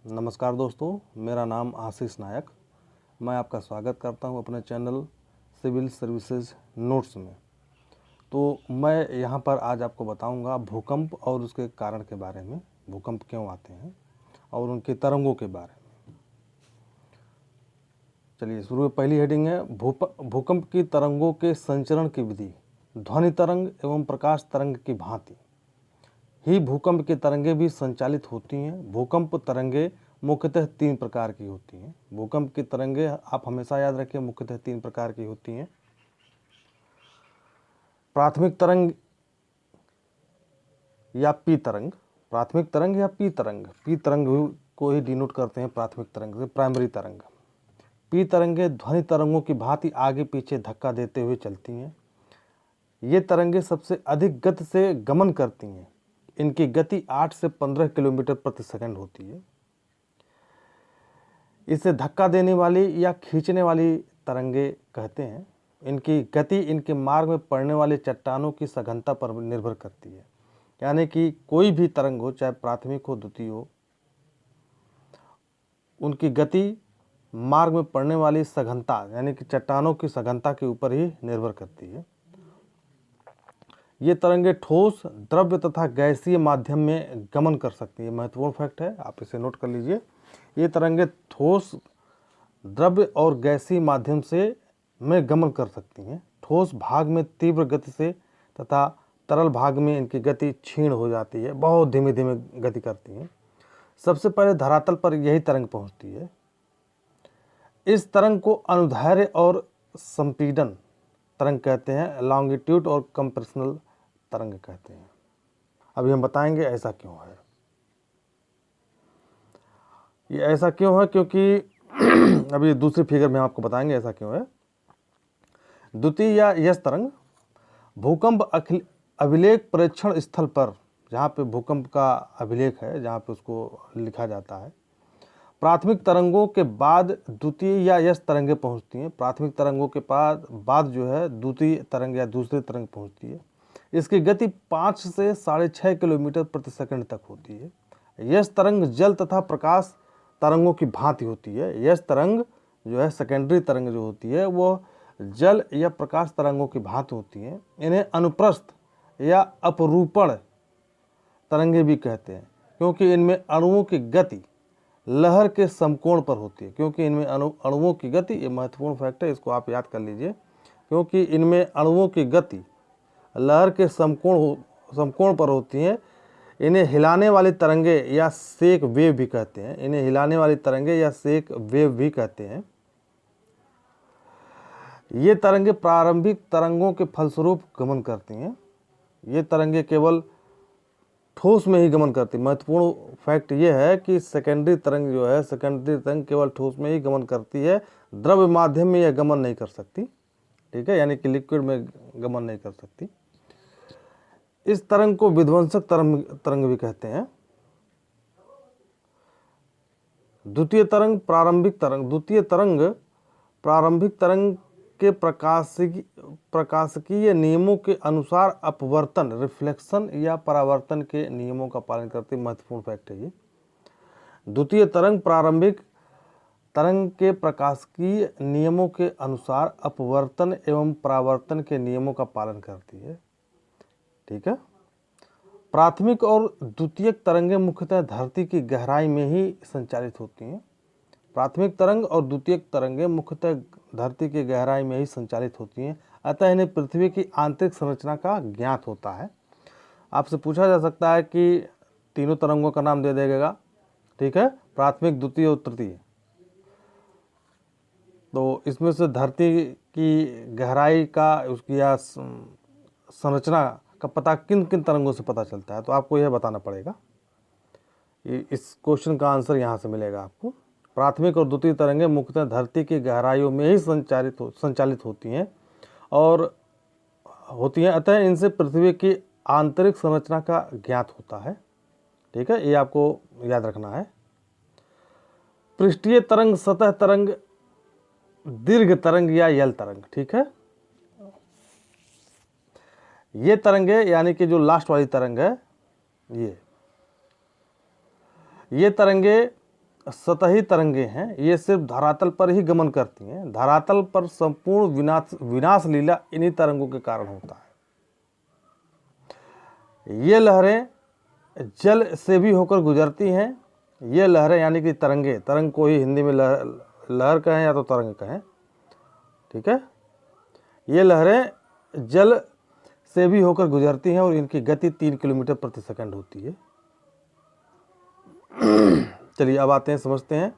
नमस्कार दोस्तों, मेरा नाम आशीष नायक। मैं आपका स्वागत करता हूं अपने चैनल सिविल सर्विसेज नोट्स में। तो मैं यहां पर आज आपको बताऊंगा भूकंप और उसके कारण के बारे में, भूकंप क्यों आते हैं और उनके तरंगों के बारे में। चलिए शुरू में पहली हेडिंग है भूकंप की तरंगों के संचरण की विधि। ध्वनि तरंग एवं प्रकाश तरंग की भांति ही भूकंप की तरंगें भी संचालित होती हैं। भूकंप तरंगें मुख्यतः 3 प्रकार की होती हैं। भूकंप की तरंगें आप हमेशा याद रखें, मुख्यतः 3 प्रकार की होती हैं। प्राथमिक तरंग या पी तरंग, प्राथमिक तरंग या पी तरंग, पी तरंग को ही डिनोट करते हैं प्राथमिक तरंग से, प्राइमरी तरंग। पी तरंगें ध्वनि तरंगों की भांति आगे पीछे धक्का देते हुए चलती हैं। ये तरंगें सबसे अधिक गति से गमन करती हैं। इनकी गति 8 से 15 किलोमीटर प्रति सेकंड होती है। इसे धक्का देने वाली या खींचने वाली तरंगे कहते हैं। इनकी गति इनके मार्ग में पड़ने वाले चट्टानों की सघनता पर निर्भर करती है। यानी कि कोई भी तरंग हो, चाहे प्राथमिक हो द्वितीय हो, उनकी गति मार्ग में पड़ने वाली सघनता यानी कि चट्टानों की सघनता के ऊपर ही निर्भर करती है। ये तरंगे ठोस, द्रव्य तथा गैसीय माध्यम में गमन कर सकती है। महत्वपूर्ण फैक्ट है, आप इसे नोट कर लीजिए। ये तरंगे ठोस, द्रव्य और गैसीय माध्यम से में गमन कर सकती हैं। ठोस भाग में तीव्र गति से तथा तरल भाग में इनकी गति क्षीण हो जाती है, बहुत धीमे धीमे गति करती हैं। सबसे पहले धरातल पर यही तरंग पहुंचती है। इस तरंग को अनुदैर्ध्य और संपीड़न तरंग कहते हैं। लॉन्गिट्यूड और कंप्रेशनल तरंग कहते हैं। अभी हम बताएंगे ऐसा क्यों है। ये ऐसा क्यों है क्योंकि अभी दूसरी फिगर में आपको बताएंगे ऐसा क्यों है। द्वितीय या यस तरंग भूकंप अभिलेख परीक्षण स्थल पर, जहाँ पे भूकंप का अभिलेख है, जहाँ पे उसको लिखा जाता है, प्राथमिक तरंगों के बाद द्वितीय या यस तरंगें पहुँचती हैं। प्राथमिक तरंगों के बाद जो है द्वितीय तरंग या दूसरी तरंग पहुँचती है। इसकी गति 5 से 6.5 किलोमीटर प्रति सेकंड तक होती है। यस तरंग जल तथा प्रकाश तरंगों की भांति होती है। यस तरंग जो है, सेकेंडरी तरंग जो होती है, वो जल या प्रकाश तरंगों की भांति होती हैं। इन्हें अनुप्रस्थ या अपरूपण तरंगे भी कहते हैं, क्योंकि इनमें अणुओं की गति लहर के समकोण पर होती है। क्योंकि इनमें अणुओं की गति, ये महत्वपूर्ण फैक्ट है, इसको आप याद कर लीजिए। क्योंकि इनमें अणुओं की गति लहर के समकोण पर होती हैं। इन्हें हिलाने वाली तरंगे या शेक वेव भी कहते हैं। इन्हें हिलाने वाली तरंगे या शेक वेव भी कहते हैं। ये तरंगे प्रारंभिक तरंगों के फलस्वरूप गमन करती हैं। ये तरंगे केवल ठोस में ही गमन करती है। महत्वपूर्ण फैक्ट ये है कि सेकेंडरी तरंग जो है, सेकेंडरी तरंग केवल ठोस में ही गमन करती है, द्रव्य माध्यम में यह गमन नहीं कर सकती। ठीक है, यानी कि लिक्विड में गमन नहीं कर सकती। इस तरंग को विध्वंसक तरंग भी कहते हैं। द्वितीय तरंग प्रारंभिक तरंग, द्वितीय तरंग प्रारंभिक तरंग के प्रकाशिकीय नियमों के अनुसार अपवर्तन, रिफ्लेक्शन या परावर्तन के नियमों का पालन करती है। महत्वपूर्ण फैक्ट है ये। द्वितीय तरंग प्रारंभिक तरंग के प्रकाशिकीय नियमों के अनुसार अपवर्तन एवं परावर्तन के नियमों का पालन करती है। ठीक है। प्राथमिक और द्वितीयक तरंगें मुख्यतः धरती की गहराई में ही संचालित होती हैं। प्राथमिक तरंग और द्वितीयक तरंगें मुख्यतः धरती की गहराई में ही संचालित होती हैं। अतः इन्हें पृथ्वी की आंतरिक संरचना का ज्ञात होता है। आपसे पूछा जा सकता है कि तीनों तरंगों का नाम दे देगा। ठीक है, प्राथमिक, द्वितीय और तृतीय। तो इसमें से धरती की गहराई का, उसकी या संरचना का पता किन किन तरंगों से पता चलता है, तो आपको यह बताना पड़ेगा। इस क्वेश्चन का आंसर यहाँ से मिलेगा आपको। प्राथमिक और द्वितीय तरंगें मुख्यतः धरती की गहराइयों में ही संचालित होती हैं और होती हैं। अतः इनसे पृथ्वी की आंतरिक संरचना का ज्ञात होता है। ठीक है, ये आपको याद रखना है। पृष्ठीय तरंग, सतह तरंग, दीर्घ तरंग या यल तरंग। ठीक है, ये तरंगे यानी कि जो लास्ट वाली तरंग है, ये तरंगे सतही तरंगे हैं, ये सिर्फ धरातल पर ही गमन करती हैं। धरातल पर संपूर्ण विनाश लीला इन्हीं तरंगों के कारण होता है। ये लहरें जल से भी होकर गुजरती हैं। ये लहरें यानी कि तरंगे, तरंग को ही हिंदी में लहर कहें या तो तरंग कहें, ठीक है। ये लहरें जल से भी होकर गुजरती हैं और इनकी गति 3 किलोमीटर प्रति सेकंड होती है। चलिए अब आते हैं, समझते हैं।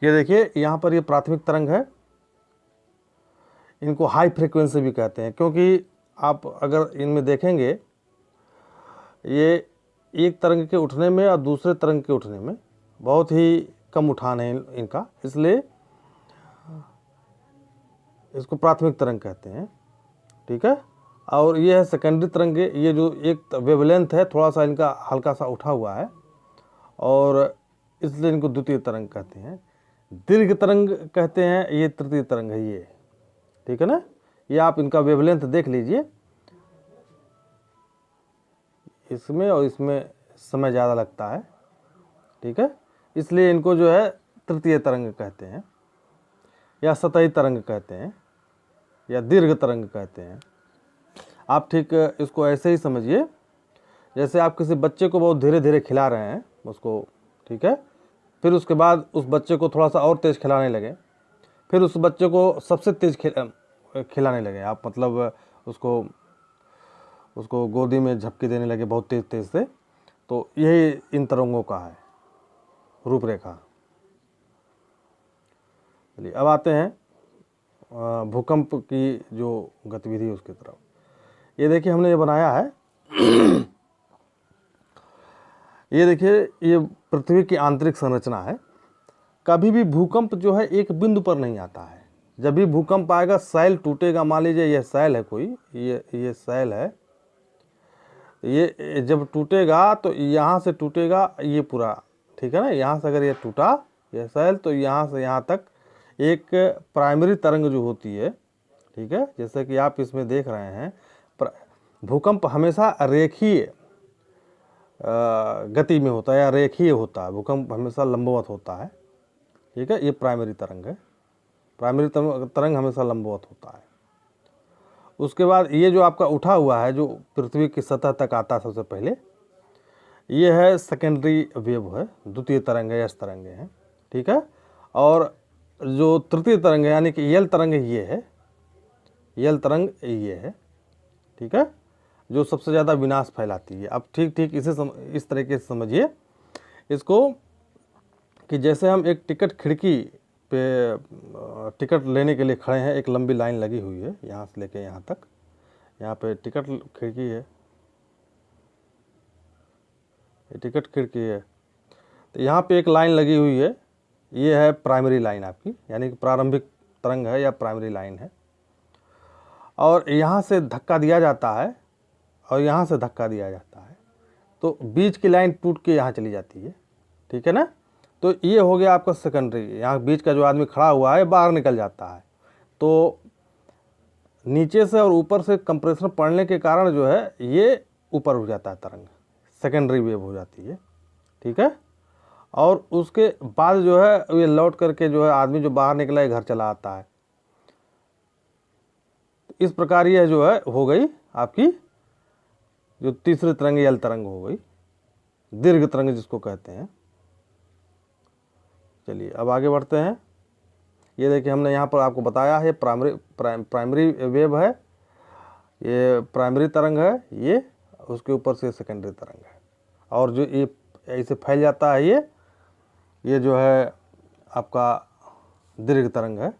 ये देखिए यहाँ पर ये प्राथमिक तरंग है, इनको हाई फ्रीक्वेंसी भी कहते हैं, क्योंकि आप अगर इनमें देखेंगे ये एक तरंग के उठने में और दूसरे तरंग के उठने में बहुत ही कम उठान है इनका, इसलिए इसको प्राथमिक तरंग कहते हैं, ठीक है। और ये है सेकेंडरी तरंगे, ये जो एक वेवलेंथ है थोड़ा सा इनका हल्का सा उठा हुआ है और इसलिए इनको द्वितीय तरंग कहते हैं। दीर्घ तरंग कहते हैं, ये तृतीय तरंग है ये, ठीक है ना। ये आप इनका वेवलेंथ देख लीजिए, इसमें और इसमें समय ज़्यादा लगता है, ठीक है, इसलिए इनको जो है तृतीय तरंग कहते हैं या सतही तरंग कहते हैं या दीर्घ तरंग कहते हैं। आप ठीक इसको ऐसे ही समझिए, जैसे आप किसी बच्चे को बहुत धीरे धीरे खिला रहे हैं उसको, ठीक है, फिर उसके बाद उस बच्चे को थोड़ा सा और तेज़ खिलाने लगे, फिर उस बच्चे को सबसे तेज़ खिलाने लगे आप, मतलब उसको गोदी में झपकी देने लगे बहुत तेज़ तेज़ से। तो यही इन तरंगों का है रूपरेखा। चलिए अब आते हैं भूकंप की जो गतिविधि उसकी तरफ। ये देखिए हमने ये बनाया है ये देखिए ये पृथ्वी की आंतरिक संरचना है। कभी भी भूकंप जो है एक बिंदु पर नहीं आता है। जब भी भूकंप आएगा सैल टूटेगा, मान लीजिए यह सैल है कोई, ये सैल है, ये जब टूटेगा तो यहाँ से टूटेगा ये पूरा, ठीक है ना। यहाँ से अगर ये टूटा ये सैल तो यहाँ से यहाँ तक एक प्राइमरी तरंग जो होती है, ठीक है, जैसे कि आप इसमें देख रहे हैं। भूकंप हमेशा रेखीय गति में होता है या रेखीय होता है, भूकंप हमेशा लंबवत होता है, ठीक है। ये प्राइमरी तरंग है, प्राइमरी तरंग हमेशा लंबवत होता है। उसके बाद ये जो आपका उठा हुआ है जो पृथ्वी की सतह तक आता है सबसे पहले, ये है सेकेंडरी वेव है, द्वितीय तरंग है, यस तरंगे हैं, ठीक है। और जो तृतीय तरंग है यानी कि यल तरंग ये है, यल तरंग ये है, ठीक है, जो सबसे ज़्यादा विनाश फैलाती है। अब ठीक इस तरीके से समझिए इसको कि जैसे हम एक टिकट खिड़की पे टिकट लेने के लिए खड़े हैं, एक लंबी लाइन लगी हुई है यहाँ से लेके यहाँ तक, यहाँ पे टिकट खिड़की है, ये टिकट खिड़की है, तो यहाँ पे एक लाइन लगी हुई है, ये है प्राइमरी लाइन आपकी, यानी कि प्रारंभिक तरंग है या प्राइमरी लाइन है। और यहाँ से धक्का दिया जाता है और यहाँ से धक्का दिया जाता है, तो बीच की लाइन टूट के यहाँ चली जाती है, ठीक है ना। तो ये हो गया आपका सेकेंडरी, यहाँ बीच का जो आदमी खड़ा हुआ है बाहर निकल जाता है, तो नीचे से और ऊपर से कंप्रेशन पड़ने के कारण जो है ये ऊपर उठ जाता है तरंग, सेकेंडरी वेव हो जाती है, ठीक है। और उसके बाद जो है ये लौट करके जो है आदमी जो बाहर निकला है घर चला आता है। इस प्रकार ये जो है हो गई आपकी जो तीसरी तरंग यल तरंग हो गई, दीर्घ तरंग जिसको कहते हैं। चलिए अब आगे बढ़ते हैं। ये देखिए हमने यहाँ पर आपको बताया है प्राइमरी वेव है, ये प्राइमरी तरंग है, ये उसके ऊपर से सेकेंडरी तरंग है, और जो ये ऐसे फैल जाता है ये जो है आपका दीर्घ तरंग है।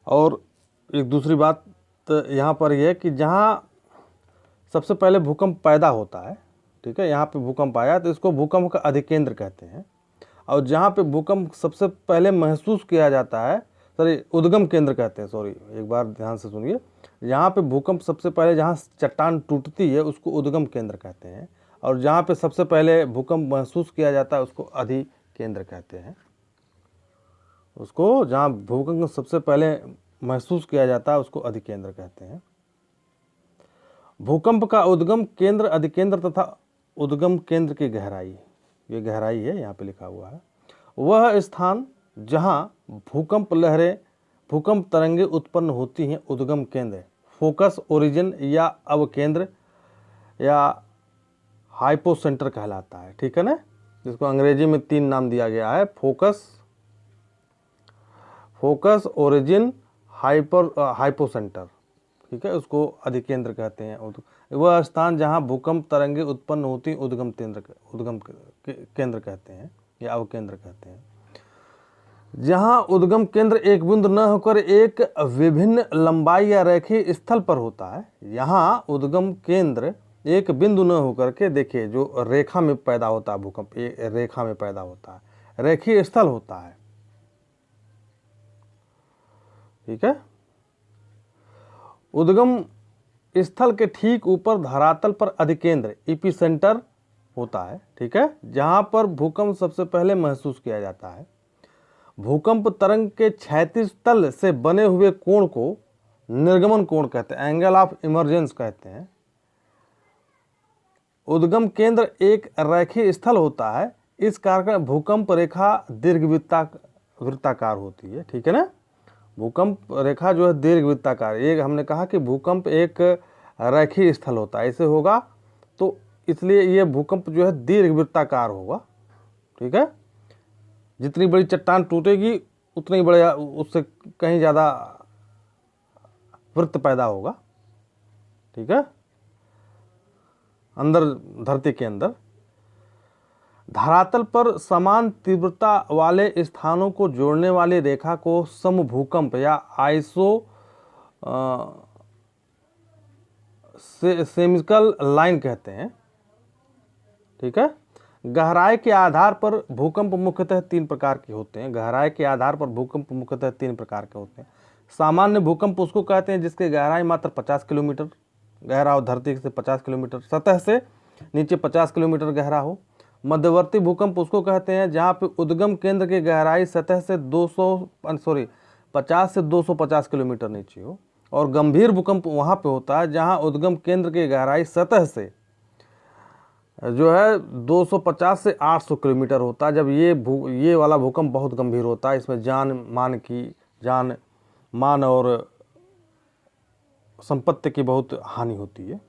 और एक दूसरी बात तो यहाँ पर यह है कि जहाँ सबसे पहले भूकंप पैदा होता है, ठीक है, यहाँ पे भूकंप आया तो इसको भूकंप का अधिकेंद्र कहते हैं। और जहाँ पे भूकंप सबसे पहले महसूस किया जाता है, उद्गम केंद्र कहते हैं, एक बार ध्यान से सुनिए, जहाँ पे भूकंप सबसे पहले जहाँ चट्टान टूटती है उसको उद्गम केंद्र कहते हैं, और जहाँ पे सबसे पहले भूकंप महसूस किया जाता है उसको अधिकेंद्र कहते हैं। उसको जहाँ भूकंप सबसे पहले महसूस किया जाता है उसको अधिकेंद्र कहते हैं। भूकंप का उद्गम केंद्र, अधिकेंद्र तथा उद्गम केंद्र की गहराई, ये गहराई है यहाँ पे लिखा हुआ है, वह स्थान जहाँ भूकंप लहरें, भूकंप तरंगे उत्पन्न होती हैं, उद्गम केंद्र, फोकस, ओरिजिन या अवकेंद्र या हाइपोसेंटर कहलाता है। ठीक है ना, जिसको अंग्रेजी में 3 नाम दिया गया है, फोकस, ओरिजिन, हाइपोसेंटर। ठीक है, उसको अधिकेंद्र कहते हैं। वह स्थान जहां भूकंप तरंगे उत्पन्न होती, उद्गम केंद्र कहते हैं या अवकेंद्र कहते हैं। जहां उद्गम केंद्र एक बिंदु न होकर एक विभिन्न लंबाई या रेखीय स्थल पर होता है, यहाँ उद्गम केंद्र एक बिंदु न होकर के, देखिए जो रेखा में पैदा होता है भूकंप, एक रेखा में पैदा होता है, रेखीय स्थल होता है। ठीक है, उद्गम स्थल के ठीक ऊपर धरातल पर अधिकेंद्र, एपिसेंटर होता है। ठीक है, जहां पर भूकंप सबसे पहले महसूस किया जाता है। भूकंप तरंग के क्षैतिज तल से बने हुए कोण को निर्गमन कोण कहते हैं, एंगल ऑफ इमर्जेंस कहते हैं। उद्गम केंद्र एक रेखीय स्थल होता है, इस कारण भूकंप रेखा दीर्घवृत्ताकार होती है। ठीक है ना, भूकंप रेखा जो है दीर्घवृत्ताकार, एक हमने कहा कि भूकंप एक रेखीय स्थल होता है, ऐसे होगा तो इसलिए ये भूकंप जो है दीर्घवृत्ताकार होगा। ठीक है, जितनी बड़ी चट्टान टूटेगी उतनी बड़े, उससे कहीं ज़्यादा वृत्त पैदा होगा। ठीक है, अंदर, धरती के अंदर धरातल पर समान तीव्रता वाले स्थानों को जोड़ने वाली रेखा को समभूकंप या सेमिकल लाइन कहते हैं। ठीक है, गहराई के आधार पर भूकंप मुख्यतः 3 प्रकार के होते हैं। गहराई के आधार पर भूकंप मुख्यतः 3 प्रकार के होते हैं। सामान्य भूकंप उसको कहते हैं जिसकी गहराई मात्र 50 किलोमीटर गहरा हो, धरती से 50 किलोमीटर, सतह से नीचे 50 किलोमीटर गहरा हो। मध्यवर्ती भूकंप उसको कहते हैं जहाँ पे उद्गम केंद्र की गहराई सतह से 50 से 250 किलोमीटर नीचे हो। और गंभीर भूकंप वहाँ पे होता है जहाँ उद्गम केंद्र की गहराई सतह से जो है 250 से 800 किलोमीटर होता है। जब ये वाला भूकंप बहुत गंभीर होता है, इसमें जान मान और संपत्ति की बहुत हानि होती है।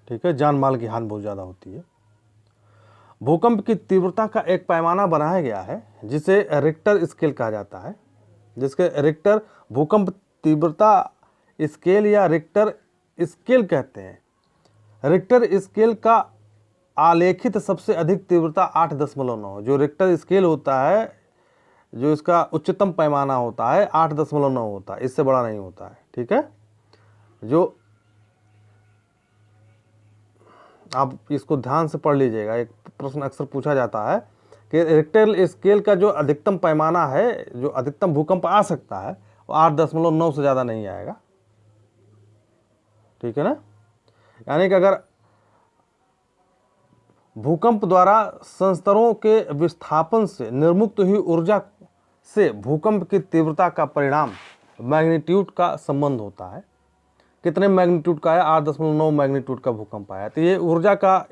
ठीक है, जान माल की हानि बहुत ज़्यादा होती है। भूकंप की तीव्रता का एक पैमाना बनाया गया है जिसे रिक्टर स्केल कहा जाता है, जिसके रिक्टर भूकंप तीव्रता स्केल या रिक्टर स्केल कहते हैं। रिक्टर स्केल का आलेखित सबसे अधिक तीव्रता 8.9, जो रिक्टर स्केल होता है, जो इसका उच्चतम पैमाना होता है 8.9 होता है, इससे बड़ा नहीं होता है। ठीक है, जो आप इसको ध्यान से पढ़ लीजिएगा, एक प्रश्न अक्सर पूछा जाता है कि रिक्टर स्केल का जो अधिकतम पैमाना है, जो अधिकतम भूकंप आ सकता है, वो 8.9 से ज़्यादा नहीं आएगा। ठीक है ना, यानी कि अगर भूकंप द्वारा संस्तरों के विस्थापन से निर्मुक्त हुई ऊर्जा से भूकंप की तीव्रता का परिणाम मैग्नीट्यूड का संबंध होता है। कितने मैग्नीट्यूड का है? 8.9 मैग्नीट्यूड का भूकंप आया, तो ये ऊर्जा का,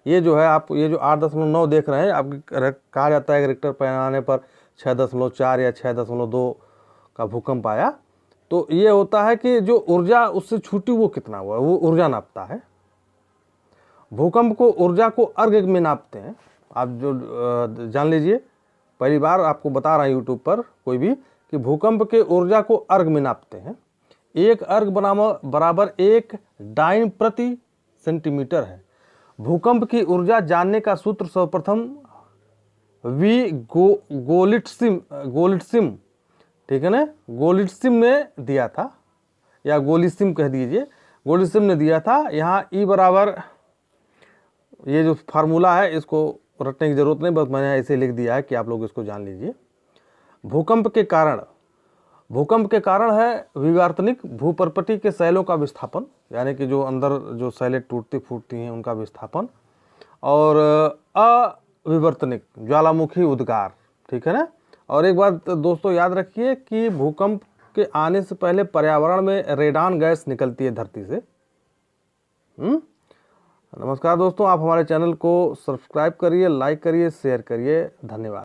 ये जो है आप ये जो 8.9 देख रहे हैं, आप कहा जाता है कि रिक्टर पैमाने पर 6.4 या 6.2 का भूकंप आया, तो ये होता है कि जो ऊर्जा उससे छूटी वो कितना हुआ, वो ऊर्जा नापता है। भूकंप को ऊर्जा को अर्घ में नापते हैं। आप जो जान लीजिए, पहली बार आपको बता रहा है यूट्यूब पर कोई भी, कि भूकंप के ऊर्जा को अर्घ में नापते हैं। एक अर्घ बराबर 1 डाइन प्रति सेंटीमीटर है। भूकंप की ऊर्जा जानने का सूत्र सर्वप्रथम गोलिट्सिम, ठीक है ना, गोलिट्सिम ने दिया था, या गोलिसिम कह दीजिए, गोलिसिम ने दिया था। यहाँ ई बराबर, ये जो फार्मूला है इसको रटने की जरूरत नहीं, बस मैंने ऐसे लिख दिया है कि आप लोग इसको जान लीजिए। भूकंप के कारण है विवर्तनिक भूपर्पटी के शैलों का विस्थापन, यानी कि जो अंदर जो शैलें टूटती फूटती हैं उनका विस्थापन, और अविवर्तनिक ज्वालामुखी उद्गार। ठीक है ना। और एक बात दोस्तों याद रखिए कि भूकंप के आने से पहले पर्यावरण में रेडान गैस निकलती है धरती से। नमस्कार दोस्तों, आप हमारे चैनल को सब्सक्राइब करिए, लाइक करिए, शेयर करिए। धन्यवाद।